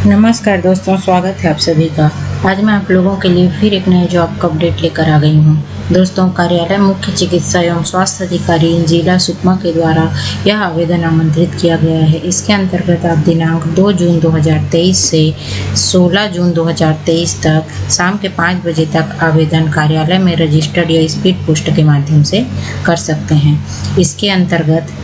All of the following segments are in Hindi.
नमस्कार दोस्तों, स्वागत है आप सभी का। आज मैं आप लोगों के लिए फिर एक नए जॉब का अपडेट लेकर आ गई हूँ। दोस्तों, कार्यालय मुख्य चिकित्सा एवं स्वास्थ्य अधिकारी जिला सुकमा के द्वारा यह आवेदन आमंत्रित किया गया है। इसके अंतर्गत आप दिनांक 2 जून 2023 से 16 जून 2023 तक शाम के 5 बजे तक आवेदन कार्यालय में रजिस्टर्ड या स्पीड पोस्ट के माध्यम से कर सकते हैं। इसके अंतर्गत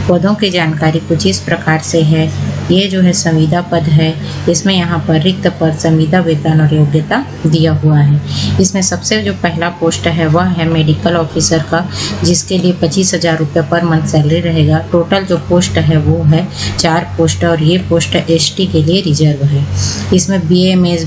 पदों की जानकारी कुछ इस प्रकार से है। ये जो है संविदा पद है, इसमें यहाँ पर रिक्त पद, संविदा, वेतन और योग्यता दिया हुआ है। इसमें सबसे जो पहला पोस्ट है वह है मेडिकल ऑफिसर का, जिसके लिए 25,000 रुपये पर मंथ सैलरी रहेगा। टोटल जो पोस्ट है वो है 4 पोस्ट और ये पोस्ट एसटी के लिए रिजर्व है। इसमें BAMS,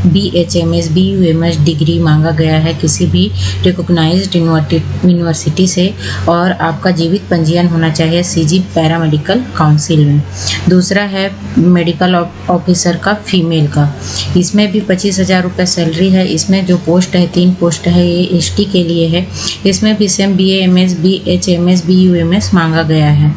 BHMS, BUMS डिग्री मांगा गया है किसी भी रिकॉग्नाइज्ड यूनिवर्सिटी से, और आपका जीवित पंजीयन होना चाहिए CG पैरामेडिकल काउंसिल में। दूसरा है मेडिकल ऑफिसर का फीमेल का, इसमें भी 25,000 रुपये सैलरी है। इसमें जो पोस्ट है 3 पोस्ट है, ये ST के लिए है। इसमें भी सेम BAMS, BHMS, BUMS मांगा गया है।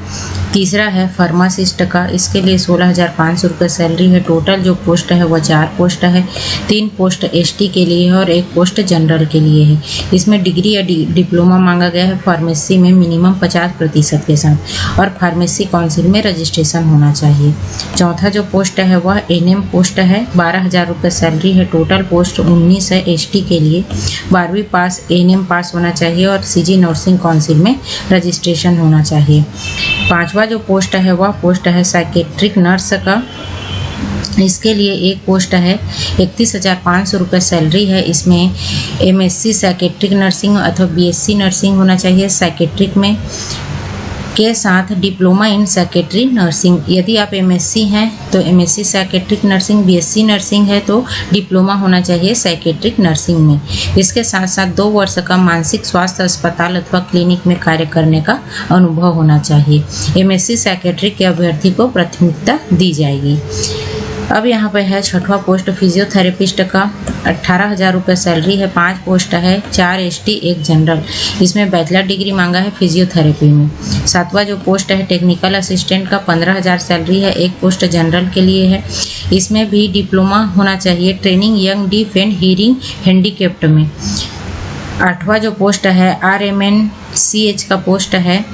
तीसरा है फार्मासिस्ट का, इसके लिए 16,500 रुपये सैलरी है। टोटल जो पोस्ट है वह 4 पोस्ट है। 3 पोस्ट ST के लिए है और 1 पोस्ट जनरल के लिए है। इसमें डिग्री या डिप्लोमा मांगा गया है फार्मेसी में मिनिमम 50% के साथ, और फार्मेसी काउंसिल में रजिस्ट्रेशन होना चाहिए। चौथा जो पोस्ट है वह NM पोस्ट है, 12,000 रुपये सैलरी है। टोटल पोस्ट 19 है। ST के लिए 12वीं पास, NM पास होना चाहिए और CG नर्सिंग काउंसिल में रजिस्ट्रेशन होना चाहिए। पांचवा जो पोस्ट है वह पोस्ट है साइकेट्रिक नर्स का, इसके लिए 1 पोस्ट है, 31,500 रुपये सैलरी है। इसमें MSc साइकेट्रिक नर्सिंग अथवा BSc नर्सिंग होना चाहिए साइकेट्रिक में, के साथ डिप्लोमा इन साइकेट्री नर्सिंग। यदि आप MSc हैं तो MSc psychiatric nursing, BSc nursing है तो डिप्लोमा होना चाहिए साइकेट्रिक नर्सिंग में। इसके साथ साथ 2 वर्ष का मानसिक स्वास्थ्य अस्पताल अथवा क्लिनिक में कार्य करने का अनुभव होना चाहिए। MSc साइकेट्रिक के अभ्यर्थी को प्राथमिकता दी जाएगी। अब यहाँ पे है 6वां पोस्ट फिजियोथेरेपिस्ट का, 18,000 रुपये सैलरी है। 5 पोस्ट है, 4 ST 1 जनरल। इसमें बैचलर डिग्री मांगा है फिजियोथेरेपी में। 7वां जो पोस्ट है टेक्निकल असिस्टेंट का, 15,000 सैलरी है। 1 पोस्ट जनरल के लिए है। इसमें भी डिप्लोमा होना चाहिए training young deaf and hearing handicapped में। 8वां जो पोस्ट है RMNCH का पोस्ट है,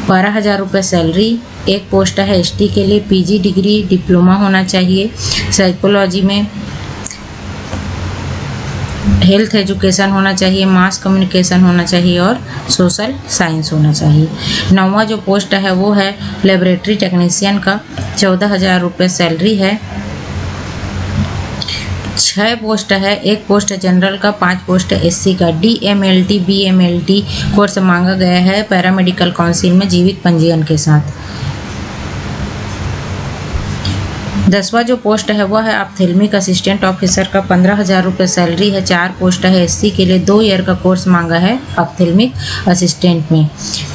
12,000 रुपये सैलरी। 1 पोस्ट है ST के लिए, PG डिग्री डिप्लोमा होना चाहिए साइकोलॉजी में। हेल्थ एजुकेशन होना चाहिए, मास कम्युनिकेशन होना चाहिए और सोशल साइंस होना चाहिए। 9वां जो पोस्ट है वो है लेबोरेटरी टेक्नीशियन का, 14,000 रुपये सैलरी है। 6 पोस्ट है, 1 पोस्ट जनरल का, 5 पोस्ट SC का। DMLT BMLT कोर्स मांगा गया है पैरामेडिकल काउंसिल में जीवित पंजीयन के साथ। 10वां जो पोस्ट है वह है ऑप्थेल्मिक असिस्टेंट ऑफिसर का, 15,000 रुपये सैलरी है। 4 पोस्ट है SC के लिए, 2 ईयर का कोर्स मांगा है ऑप्थेल्मिक असिस्टेंट में।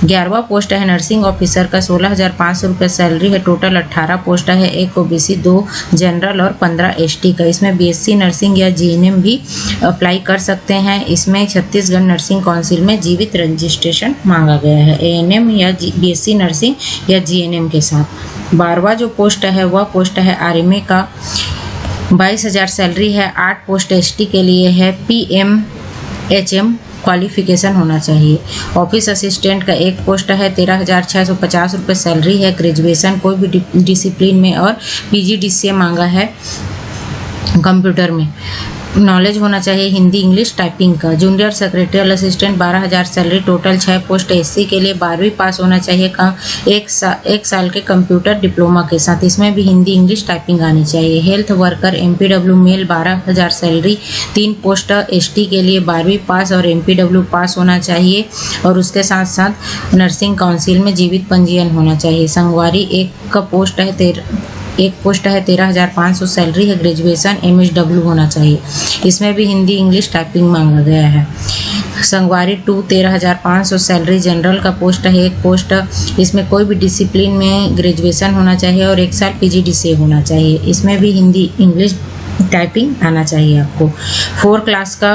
11वां पोस्ट है नर्सिंग ऑफिसर का, 16,500 रुपये सैलरी है। टोटल 18 पोस्ट है, 1 OBC, 2 जनरल और 15 ST का। इसमें BSc नर्सिंग या GNM भी अप्लाई कर सकते हैं। इसमें छत्तीसगढ़ नर्सिंग काउंसिल में जीवित रजिस्ट्रेशन मांगा गया है ANM या BSc नर्सिंग या GNM के साथ। 12वां जो पोस्ट है वह पोस्ट है RMA का, 22,000 सैलरी है। 8 पोस्ट ST के लिए है। PMHM क्वालिफिकेशन होना चाहिए। ऑफिस असिस्टेंट का 1 पोस्ट है, 13,650 रुपये सैलरी है। ग्रेजुएशन कोई भी डिसिप्लिन में और PGDCA मांगा है कंप्यूटर में। नॉलेज होना चाहिए हिंदी इंग्लिश टाइपिंग का। Junior secretarial assistant 12,000 salary. Total 6 post SC के लिए, 12वीं पास होना चाहिए। 1 साल के कंप्यूटर डिप्लोमा के साथ। इसमें भी हिंदी इंग्लिश टाइपिंग आनी चाहिए। Health worker MPW male 12,000 salary. 3 post ST के लिए, 12वीं पास और MPW पास होना चाहिए और उसके साथ साथ नर्सिंग काउंसिल में जीवित पंजीयन होना चाहिए। संगवारी 1 का पोस्ट है, 1 पोस्ट है, 13,500 सैलरी है। ग्रेजुएशन MSW होना चाहिए। इसमें भी हिंदी इंग्लिश टाइपिंग मांगा गया है। संगवारी 2 13,500 सैलरी। जनरल का पोस्ट है, 1 पोस्ट। इसमें कोई भी डिसिप्लिन में ग्रेजुएशन होना चाहिए और 1 साल PGDCA होना चाहिए। इसमें भी हिंदी इंग्लिश टाइपिंग आना चाहिए आपको। 4 क्लास का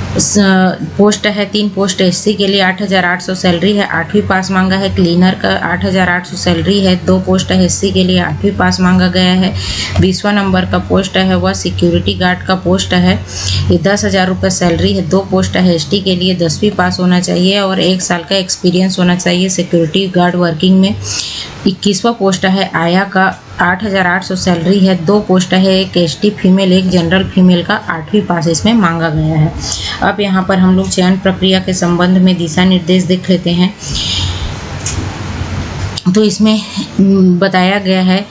पोस्ट है 3 पोस्ट एससी के लिए 8,800 सैलरी है, 8वीं पास मांगा है। क्लीनर का 8,800 सैलरी है, 2 पोस्ट है एससी के लिए, 8वीं पास मांगा गया है। 20वां नंबर का पोस्ट है वह सिक्योरिटी गार्ड का पोस्ट है, ये 10,000 रुपये सैलरी है। 2 पोस्ट है एसटी के लिए, 10वीं पास होना चाहिए और 1 साल का एक्सपीरियंस होना चाहिए सिक्योरिटी गार्ड वर्किंग में। 21वां पोस्ट है आया का 8,800 सैलरी है, 2 पोस्ट है, एक एसटी फीमेल एक जनरल फीमेल का 8वीं पास इसमें मांगा गया है। अब यहाँ पर हम लोग चयन प्रक्रिया के संबंध में दिशा निर्देश देख लेते हैं। तो इसमें बताया गया है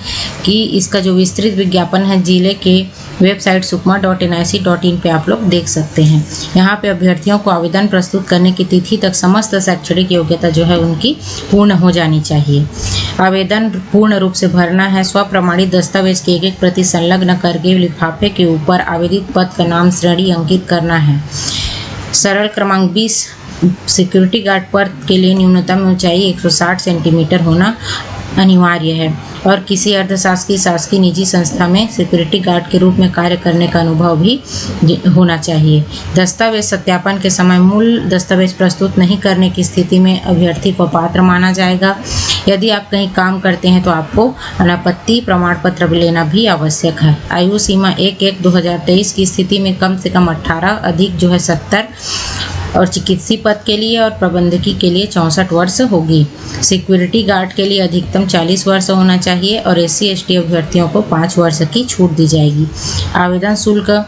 कि इसका जो विस्तृत विज्ञापन है जिले के वेबसाइट sukma.nic.in पे आप लोग देख सकते हैं। यहाँ पे अभ्यर्थियों को आवेदन प्रस्तुत करने की तिथि तक समस्त शैक्षणिक योग्यता जो है उनकी पूर्ण हो जानी चाहिए। आवेदन पूर्ण रूप से भरना है। स्वप्रमाणित दस्तावेज की 1 प्रति संलग्न करके लिफाफे के ऊपर आवेदित पद का नाम श्रेणी अंकित करना है। सरल क्रमांक 20 सिक्योरिटी गार्ड पद के लिए न्यूनतम ऊंचाई 160 सेंटीमीटर होना अनिवार्य है और किसी अर्धशासकीय शासकीय निजी संस्था में सिक्योरिटी गार्ड के रूप में कार्य करने का अनुभव भी होना चाहिए। दस्तावेज सत्यापन के समय मूल दस्तावेज प्रस्तुत नहीं करने की स्थिति में अभ्यर्थी को पात्र माना जाएगा। यदि आप कहीं काम करते हैं तो आपको अनापत्ति प्रमाण पत्र लेना भी आवश्यक है। आयु सीमा 1/1/2023 की स्थिति में कम से कम 18, अधिक जो है 70 और चिकित्सीय पद के लिए और प्रबंधकी के लिए 64 वर्ष होगी। सिक्योरिटी गार्ड के लिए अधिकतम 40 वर्ष होना चाहिए और एससी एसटी अभ्यर्थियों को 5 वर्ष की छूट दी जाएगी। आवेदन शुल्क,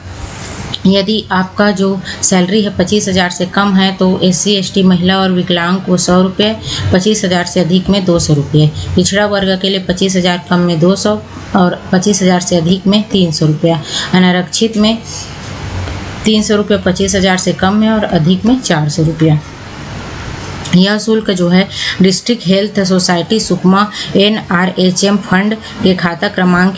यदि आपका जो सैलरी है 25,000 से कम है तो एससी एसटी महिला और विकलांग को 100 रुपये, 25,000 से अधिक में 200 रुपये, पिछड़ा वर्ग के लिए 25,000 कम में 200 और 25,000 से अधिक में 300 रुपया, अनारक्षित में 300 रुपये, 25,000 से कम में और अधिक में 400 रुपया। यह शुल्क जो है district health society Sukma NRHM fund के खाता क्रमांक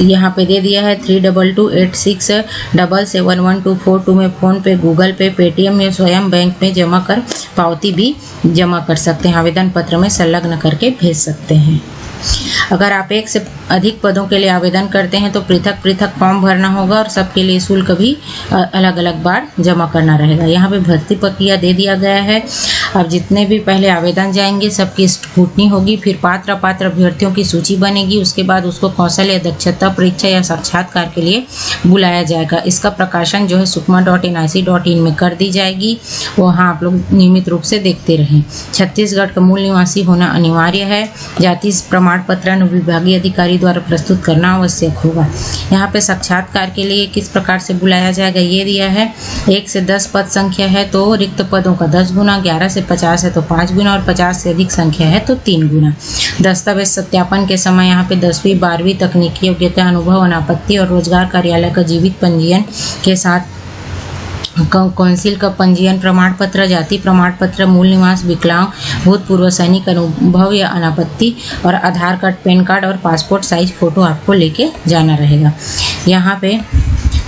यहाँ पे दे दिया है 322867711242 में, फ़ोन पे, गूगल पे, पेटीएम में, स्वयं बैंक में जमा कर पावती भी जमा कर सकते हैं। आवेदन पत्र में संलग्न करके भेज सकते हैं। अगर आप 1 से अधिक पदों के लिए आवेदन करते हैं तो पृथक पृथक फॉर्म भरना होगा और सबके लिए शुल्क भी अलग अलग बार जमा करना रहेगा। यहाँ पे भर्ती प्रक्रिया दे दिया गया है। अब जितने भी पहले आवेदन जाएंगे सबकी स्क्रूटनी होगी, फिर पात्र अपात्र अभ्यर्थियों की सूची बनेगी, उसके बाद उसको कौशल या दक्षता परीक्षा या साक्षात्कार के लिए बुलाया जाएगा। इसका प्रकाशन जो है sukma.nic.in में कर दी जाएगी, वहाँ आप लोग नियमित रूप से देखते रहें। छत्तीसगढ़ का मूल निवासी होना अनिवार्य है। जाति प्रमाण पत्र अनुविभागीय अधिकारी द्वारा प्रस्तुत करना आवश्यक होगा। यहाँ पे साक्षात्कार के लिए किस प्रकार से बुलाया जाएगा ये दिया है। 1 से 10 पद संख्या है तो रिक्त पदों का 10 गुना, 11 से 50 है तो 5 गुना और 50 से अधिक संख्या है तो 3 गुना। दस्तावेज सत्यापन के समय यहाँ पे 10वीं 12वीं तकनीकी योग्यता, अनुभव, अनापत्ति और रोजगार कार्यालय का जीवित पंजीयन के साथ काउंसिल का पंजीयन प्रमाण पत्र, जाति प्रमाण पत्र, मूल निवास, विकलांग, भूतपूर्व सैनिक, अनुभव या अनापत्ति और आधार कार्ड, पैन कार्ड और पासपोर्ट साइज फोटो आपको लेके जाना रहेगा। यहाँ पे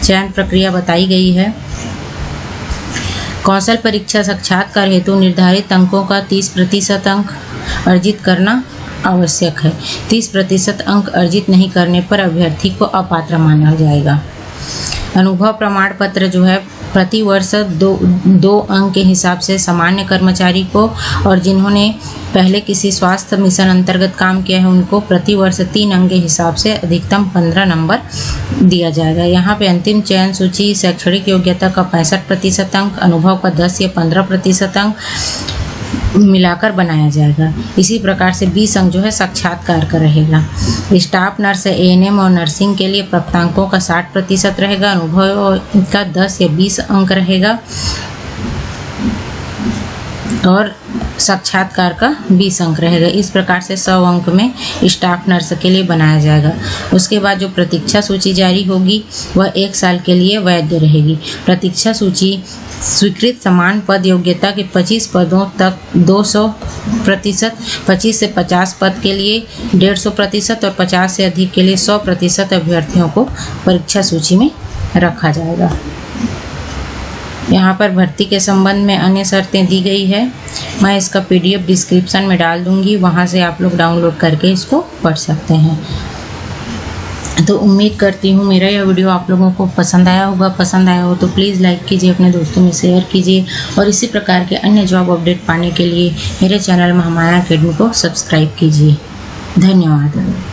चयन प्रक्रिया बताई गई है। कौशल परीक्षा साक्षात्कार हेतु निर्धारित अंकों का 30% अंक अर्जित करना आवश्यक है। 30% अंक अर्जित नहीं करने पर अभ्यर्थी को अपात्र माना जाएगा। अनुभव प्रमाण पत्र जो है प्रति वर्ष 2 अंक के हिसाब से सामान्य कर्मचारी को और जिन्होंने पहले किसी स्वास्थ्य मिशन अंतर्गत काम किया है उनको प्रति वर्ष 3 अंक के हिसाब से अधिकतम 15 नंबर दिया जाएगा। यहाँ पे अंतिम चयन सूची शैक्षणिक योग्यता का 65% अंक, अनुभव का 10 या 15% अंक मिलाकर बनाया जाएगा। इसी प्रकार से 20 अंक जो है साक्षात्कार का रहेगा। स्टाफ नर्स, ANM और नर्सिंग के लिए प्राप्तांकों का 60% रहेगा। अनुभव का 10 या 20 अंक रहेगा और साक्षात्कार का 20 अंक रहेगा। इस प्रकार से 100 अंक में स्टाफ नर्स के लिए बनाया जाएगा। उसके बाद जो प्रतीक्षा सूची जारी होगी वह 1 साल के लिए वैध रहेगी। प्रतीक्षा सूची स्वीकृत समान पद योग्यता के 25 पदों तक 200%, 25 से 50 पद के लिए 150% और 50 से अधिक के लिए 100% अभ्यर्थियों को परीक्षा सूची में रखा जाएगा। यहाँ पर भर्ती के संबंध में अन्य शर्तें दी गई है। मैं इसका PDF डिस्क्रिप्शन में डाल दूँगी, वहाँ से आप लोग डाउनलोड करके इसको पढ़ सकते हैं। तो उम्मीद करती हूँ मेरा यह वीडियो आप लोगों को पसंद आया होगा। पसंद आया हो तो प्लीज़ लाइक कीजिए, अपने दोस्तों में शेयर कीजिए और इसी प्रकार के अन्य जॉब अपडेट पाने के लिए मेरे चैनल महामाया अकेडमी को सब्सक्राइब कीजिए। धन्यवाद।